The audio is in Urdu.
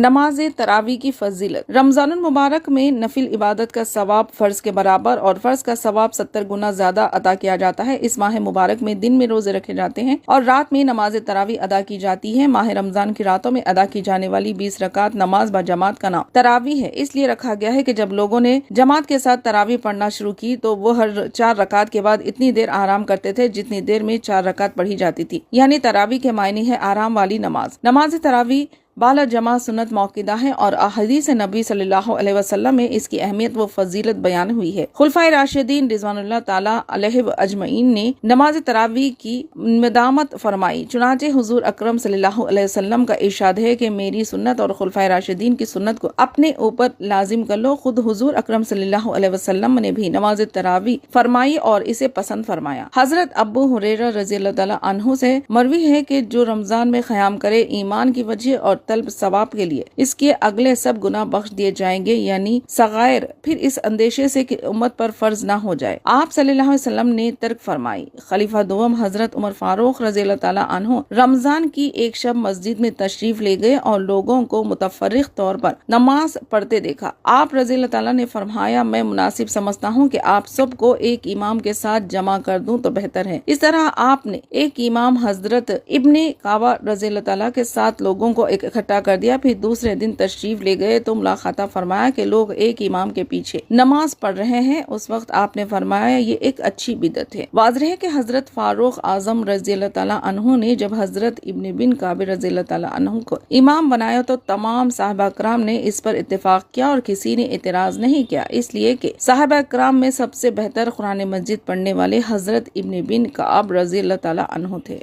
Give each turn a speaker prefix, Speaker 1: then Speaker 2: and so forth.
Speaker 1: نماز تراویح کی فضیلت۔ رمضان المبارک میں نفل عبادت کا ثواب فرض کے برابر اور فرض کا ثواب 70 گنا زیادہ عطا کیا جاتا ہے۔ اس ماہ مبارک میں دن میں روزے رکھے جاتے ہیں اور رات میں نماز تراویح ادا کی جاتی ہے۔ ماہ رمضان کی راتوں میں ادا کی جانے والی 20 رکعت نماز با جماعت کا نام تراویح ہے۔ اس لیے رکھا گیا ہے کہ جب لوگوں نے جماعت کے ساتھ تراویح پڑھنا شروع کی تو وہ ہر 4 رکعت کے بعد اتنی دیر آرام کرتے تھے جتنی دیر میں 4 رکعت پڑھی جاتی تھی، یعنی تراویح کے معنی ہے آرام والی نماز۔ نماز تراویح بالا جمع سنت موقدہ ہے اور احادیث نبی صلی اللہ علیہ وسلم میں اس کی اہمیت و فضیلت بیان ہوئی ہے۔ خلفائے راشدین رضوان اللہ تعالی علیہ اجمعین نے نماز تراویح کی مدامت فرمائی، چنانچہ حضور اکرم صلی اللہ علیہ وسلم کا ارشاد ہے کہ میری سنت اور خلفائے راشدین کی سنت کو اپنے اوپر لازم کر لو۔ خود حضور اکرم صلی اللہ علیہ وسلم نے بھی نماز تراویح فرمائی اور اسے پسند فرمایا۔ حضرت ابو ہریرہ رضی اللہ تعالی عنہ سے مروی ہے کہ جو رمضان میں قیام کرے ایمان کی وجہ اور طلب ثواب کے لیے، اس کے اگلے سب گناہ بخش دیے جائیں گے، یعنی صغائر، پھر اس اندیشے سے کہ امت پر فرض نہ ہو جائے۔ آپ صلی اللہ علیہ وسلم نے ترک فرمائی۔ خلیفہ دوم حضرت عمر فاروق رضی اللہ تعالی عنہ رمضان کی ایک شب مسجد میں تشریف لے گئے اور لوگوں کو متفرق طور پر نماز پڑھتے دیکھا۔ آپ رضی اللہ تعالی نے فرمایا، میں مناسب سمجھتا ہوں کہ آپ سب کو ایک امام کے ساتھ جمع کر دوں تو بہتر ہے۔ اس طرح آپ نے ایک امام حضرت ابن کعبہ رضی اللہ تعالی کے ساتھ لوگوں کو اکٹھا کر دیا۔ پھر دوسرے دن تشریف لے گئے تو ملاحظہ فرمایا کہ لوگ ایک امام کے پیچھے نماز پڑھ رہے ہیں۔ اس وقت آپ نے فرمایا، یہ ایک اچھی بدعت ہے۔ واضح ہے کہ حضرت فاروق اعظم رضی اللہ تعالی عنہ نے جب حضرت ابن بن کعب رضی اللہ تعالی عنہ کو امام بنایا تو تمام صحابہ کرام نے اس پر اتفاق کیا اور کسی نے اعتراض نہیں کیا، اس لیے کہ صحابہ کرام میں سب سے بہتر قرآن مجید پڑھنے والے حضرت ابن بن کعب رضی اللہ تعالی عنہ تھے۔